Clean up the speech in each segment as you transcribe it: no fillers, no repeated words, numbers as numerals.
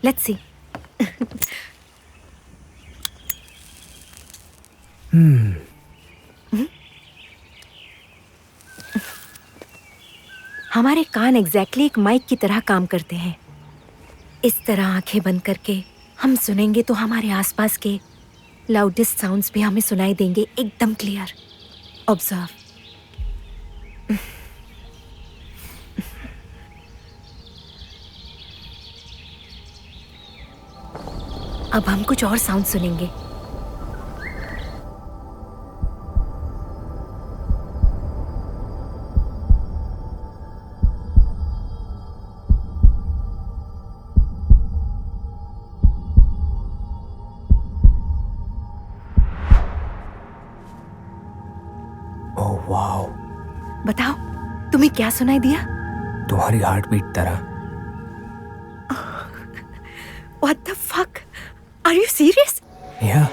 Let's see. हमारे कान exactly एक mic की तरह काम करते हैं। इस तरह आंखें बंद करके हम सुनेंगे तो हमारे आसपास के लाउडेस्ट साउंड्स भी हमें सुनाई देंगे एकदम क्लियर। ऑब्जर्व। अब हम कुछ और साउंड सुनेंगे। ओह वाओ, बताओ, तुम्हें क्या सुनाई दिया? तुम्हारी हार्ट बीट तरह। What the fuck? Are you serious? या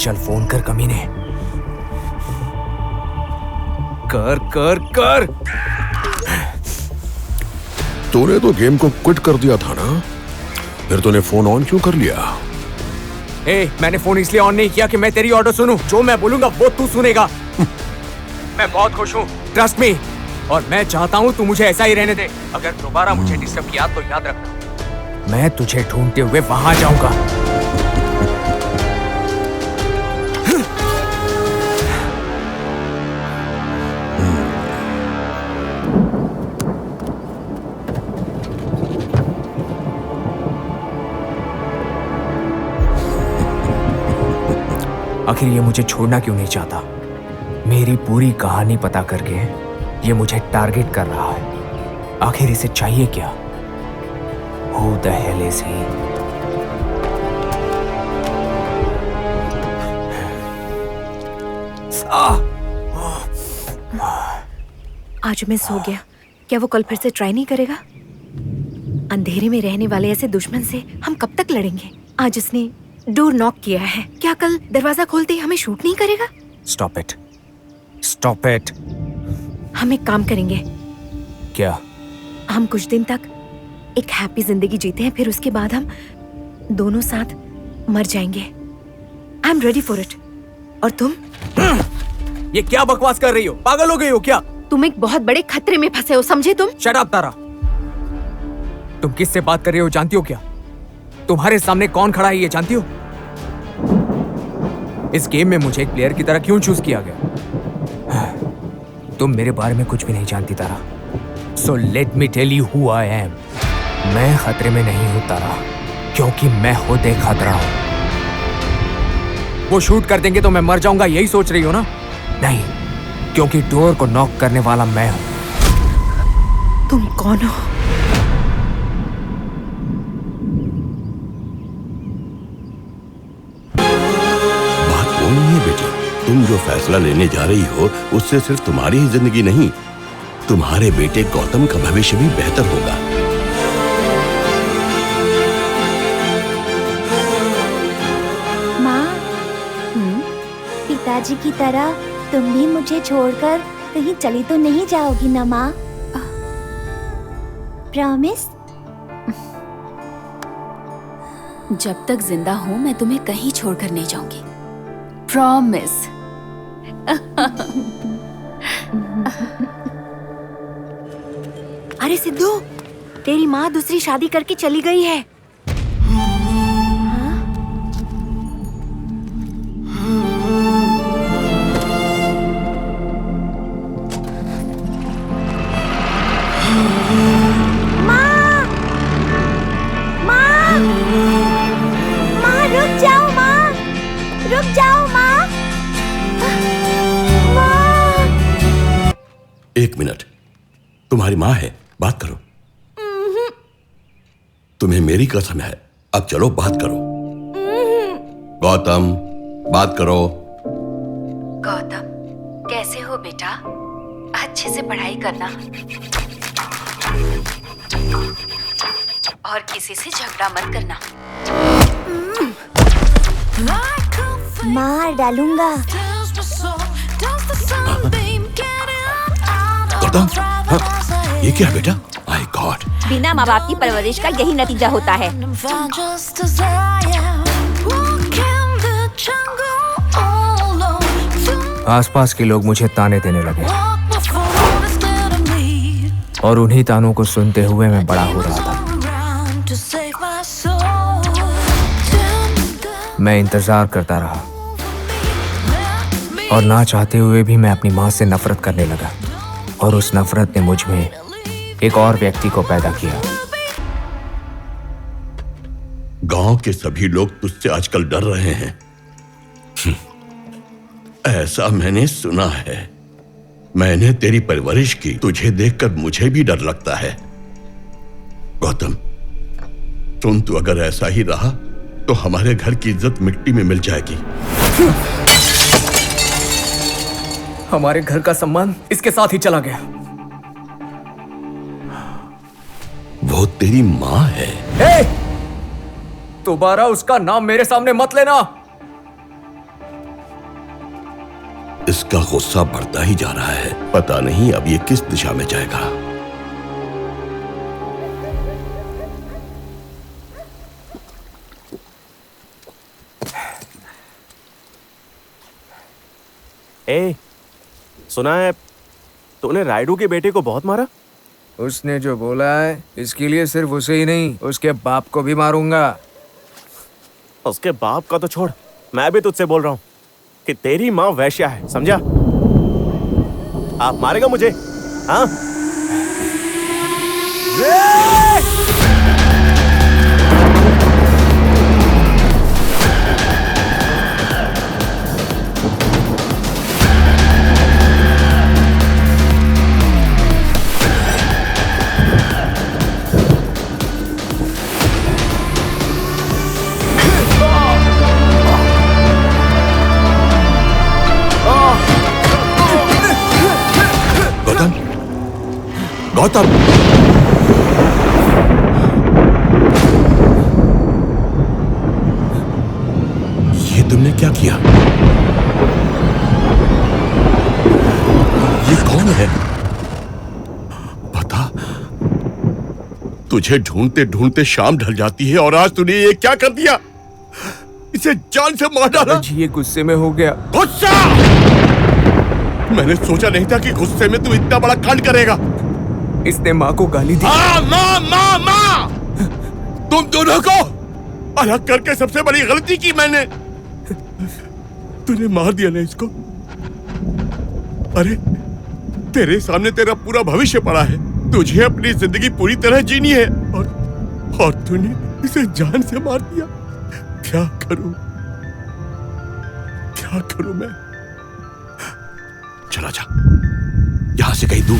चल फोन कर कमीने। कर कर कर। तूने तो गेम को क्विट कर दिया था ना, फिर तूने फोन ऑन क्यों कर लिया? मैंने फोन इसलिए ऑन नहीं किया कि मैं तेरी ऑर्डर सुनूं। जो मैं बोलूंगा वो तू सुनेगा। मैं बहुत खुश हूँ, ट्रस्ट मी, और मैं चाहता हूँ तू मुझे ऐसा ही रहने दे। अगर दोबारा मुझे डिस्टर्ब किया तो याद रखना, मैं तुझे ढूंढते हुए वहां जाऊंगा। आखिर ये मुझे छोड़ना क्यों नहीं चाहता? मेरी पूरी कहानी पता करके ये मुझे टारगेट कर रहा है। आखिर इसे चाहिए क्या? Who the hell is he? आज मैं सो गया, क्या वो कल फिर से ट्राई नहीं करेगा? अंधेरे में रहने वाले ऐसे दुश्मन से हम कब तक लड़ेंगे? आज इसने डोर नॉक किया है, क्या कल दरवाजा खोलते ही हमें शूट नहीं करेगा? Stop it. Stop it. हम एक काम करेंगे, क्या? हम कुछ दिन तक एक हैप्पी जिंदगी जीते हैं, फिर उसके बाद हम दोनों साथ मर जाएंगे। I am ready for it. और तुम? ये क्या बकवास कर रही हो? पागल हो गई हो क्या? तुम एक बहुत बड़े खतरे में फंसे हो, समझे तुम? शट अप तारा। तुम किससे बात कर रही हो जानती हो क्या? तुम्हारे सामने कौन खड़ा है ये जानती हो? इस गेम में मुझे एक प्लेयर की तरह क्यों चूज किया गया? तुम मेरे बारे में कुछ भी नहीं जानती Tara. So let me tell you who I am. मैं खतरे में नहीं हूं तारा, क्योंकि मैं खुद एक खतरा हूं। वो शूट कर देंगे तो मैं मर जाऊंगा, यही सोच रही हो ना? नहीं, क्योंकि डोर को नॉक करने वाला मैं हूं। तुम कौन हो? बात वो नहीं है बेटी, तुम जो फैसला लेने जा रही हो उससे सिर्फ तुम्हारी ही जिंदगी नहीं, तुम्हारे बेटे गौतम का भविष्य भी बेहतर होगा। माँ, पिताजी की तरह तुम भी मुझे छोड़कर कहीं चली तो नहीं जाओगी ना माँ? प्रॉमिस? जब तक जिंदा हूं मैं तुम्हें कहीं छोड़कर नहीं जाऊंगी। प्रॉमिस। अरे सिद्धू, तेरी माँ दूसरी शादी करके चली गई है। रुक जाओ माँ। एक मिनट, तुम्हारी माँ है, बात करो। तुम्हें मेरी कसम है, अब चलो बात करो। गौतम, बात करो। गौतम, कैसे हो बेटा? अच्छे से पढ़ाई करना और किसी से झगड़ा मत करना। मार डालूंगा। गौतम, ये क्या बेटा? My God. बिना माँ बाप की परवरिश का यही नतीजा होता है। आसपास के लोग मुझे ताने देने लगे और उन्हीं तानों को सुनते हुए मैं बड़ा हो रहा था। मैं इंतजार करता रहा और ना चाहते हुए भी मैं अपनी माँ से नफरत करने लगा, और उस नफरत ने मुझ में एक और व्यक्ति को पैदा किया। गांव के सभी लोग तुझसे आजकल डर रहे हैं। ऐसा मैंने सुना है। मैंने तेरी परवरिश की, तुझे देखकर मुझे भी डर लगता है। गौतम, सुन, तू अगर ऐसा ही रहा तो हमारे घर की इज्जत मिट्टी में मिल जाएगी। हमारे घर का सम्मान इसके साथ ही चला गया। वो तेरी माँ है। हे! दोबारा उसका नाम मेरे सामने मत लेना। इसका गुस्सा बढ़ता ही जा रहा है, पता नहीं अब ये किस दिशा में जाएगा। ए, सुना है तूने रायडू के बेटे को बहुत मारा? उसने जो बोला है, इसके लिए सिर्फ उसे ही नहीं, उसके बाप को भी मारूंगा। उसके बाप का तो छोड़, मैं भी तुझसे बोल रहा हूँ कि तेरी माँ वैश्या है, समझा? आप मारेगा मुझे? हाँ? गौतम, ये तुमने क्या किया? ये कौन है? बता। तुझे ढूंढते ढूंढते शाम ढल जाती है और आज तूने ये क्या कर दिया? इसे जान से मार डाला। दादाजी ये गुस्से में हो गया। गुस्सा? मैंने सोचा नहीं था कि गुस्से में तू इतना बड़ा कांड करेगा। इसने माँ को गाली दी। माँ माँ माँ, तुम दोनों को अलग करके सबसे बड़ी गलती की मैंने। तूने मार दिया ना इसको। अरे तेरे सामने तेरा पूरा भविष्य पड़ा है, तुझे अपनी जिंदगी पूरी तरह जीनी है और तूने इसे जान से मार दिया। क्या करूं मैं? चला जा यहां से, कहीं दूर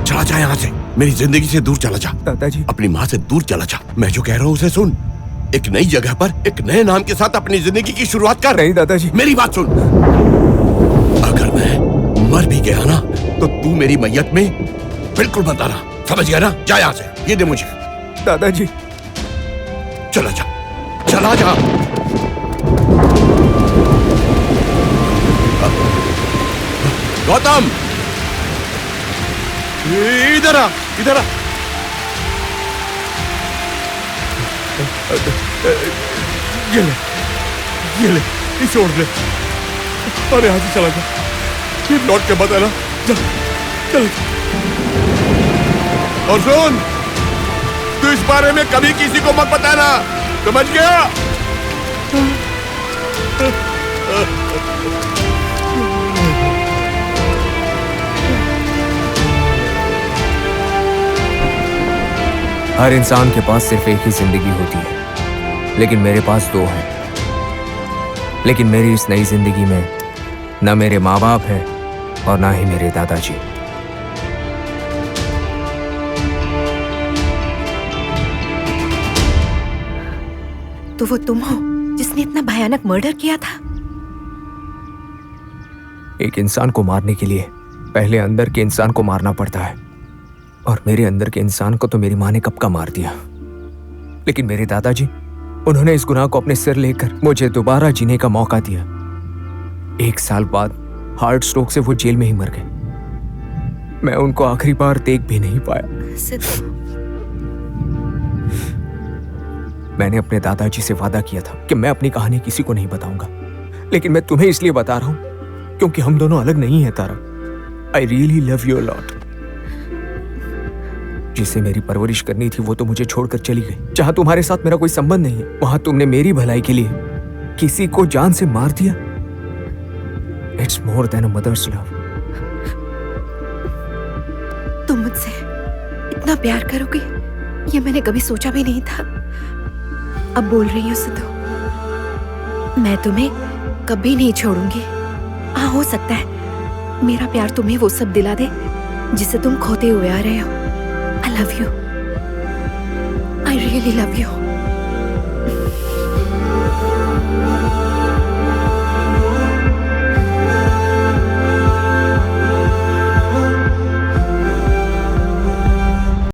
चला जा। यहां से मेरी जिंदगी से दूर चला जा। दादाजी अपनी माँ से दूर चला जा। मैं जो कह रहा हूं उसे सुन। एक नई जगह पर एक नए नाम के साथ अपनी जिंदगी की शुरुआत कर। नहीं दादाजी। मेरी बात सुन, अगर मैं मर भी गया ना तो तू मेरी मैयत में बिल्कुल मत आना, समझ गया ना? जा यहां से, ये दे मुझे। दादाजी चला जा, चला जा। गौतम इधर आ, इधर आ। ये ले इसे ओढ़ ले और यहाँ से चला जा। फिर लौट के मत आना। चल। और सुन, तू इस बारे में कभी किसी को मत बताना, समझ गया? हर इंसान के पास सिर्फ एक ही जिंदगी होती है, लेकिन मेरे पास दो हैं। लेकिन मेरी इस नई जिंदगी में न मेरे माँ बाप हैं और ना ही मेरे दादाजी। तो वो तुम हो जिसने इतना भयानक मर्डर किया था? एक इंसान को मारने के लिए पहले अंदर के इंसान को मारना पड़ता है, और मेरे अंदर के इंसान को तो मेरी माँ ने कब का मार दिया। लेकिन मेरे दादाजी, उन्होंने इस गुनाह को अपने सिर लेकर मुझे दोबारा जीने का मौका दिया। 1 साल बाद हार्ट स्ट्रोक से वो जेल में ही मर गए। मैं उनको आखिरी बार देख भी नहीं पाया। सिद्धू, मैंने अपने दादाजी से वादा किया था कि मैं अपनी कहानी किसी को नहीं बताऊंगा, लेकिन मैं तुम्हें इसलिए बता रहा हूं क्योंकि हम दोनों अलग नहीं हैं Tara. I really love you a lot. जिसे मेरी परवरिश करनी थी वो तो मुझे छोड़कर चली गई। जहां तुम्हारे साथ मेरा कोई संबंध नहीं है, वहां तुमने मेरी भलाई के लिए किसी को जान से मार दिया। It's more than a mother's love. तुम मुझसे इतना प्यार करोगे ये मैंने कभी सोचा भी नहीं था। अब बोल रही हूँ सिद्धू, मैं तुम्हें कभी नहीं छोड़ूंगी। हाँ, हो सकता है मेरा प्यार तुम्हें वो सब दिला दे जिसे तुम खोते हुए आ रहे हो। I love you. I really love you.